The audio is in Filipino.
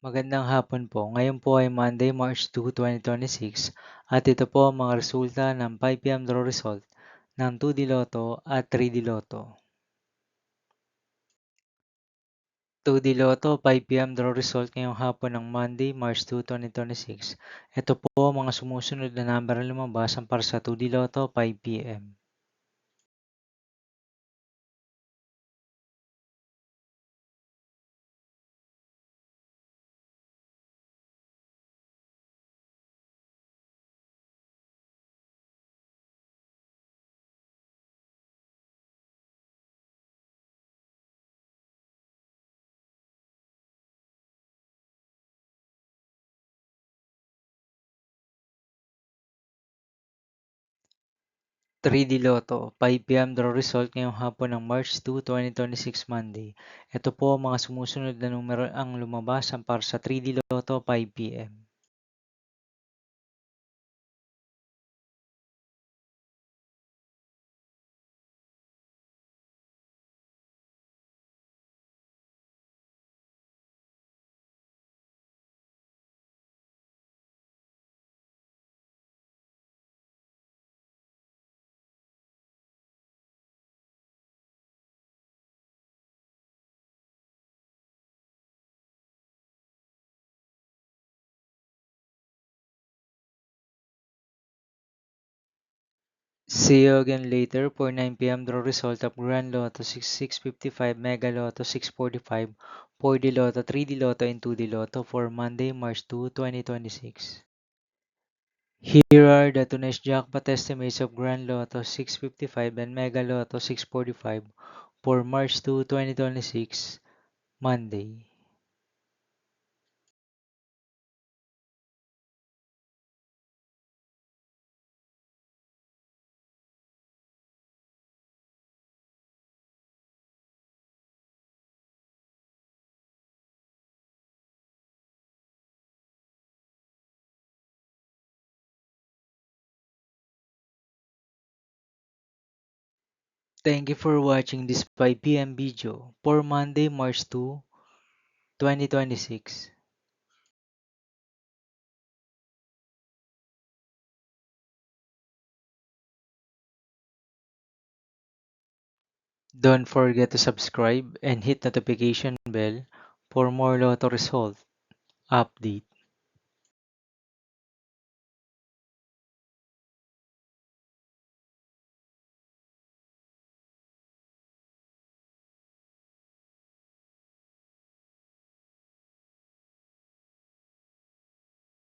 Magandang hapon po. Ngayon po ay Monday, March 2, 2026 at ito po ang mga resulta ng 5 PM draw result ng 2D Lotto at 3D Lotto. 2D Lotto 5 PM draw result ngayong hapon ng Monday, March 2, 2026. Ito po ang mga sumusunod na number na lumabas para sa 2D Lotto 5 PM. 3D Lotto 5 PM draw result ngayong hapon ng March 2, 2026 Monday. Ito po ang mga sumusunod na numero ang lumabas para sa 3D Lotto 5 PM. See you again later for 9 PM draw result of Grand Lotto 655, Mega Lotto 645, 4D Lotto, 3D Lotto, and 2D Lotto for Monday, March 2, 2026. Here are the tonight's jackpot estimates of Grand Lotto 655 and Mega Lotto 645 for March 2, 2026, Monday. Thank you for watching this 5 PM video for Monday, March 2, 2026. Don't forget to subscribe and hit notification bell for more Lotto result update.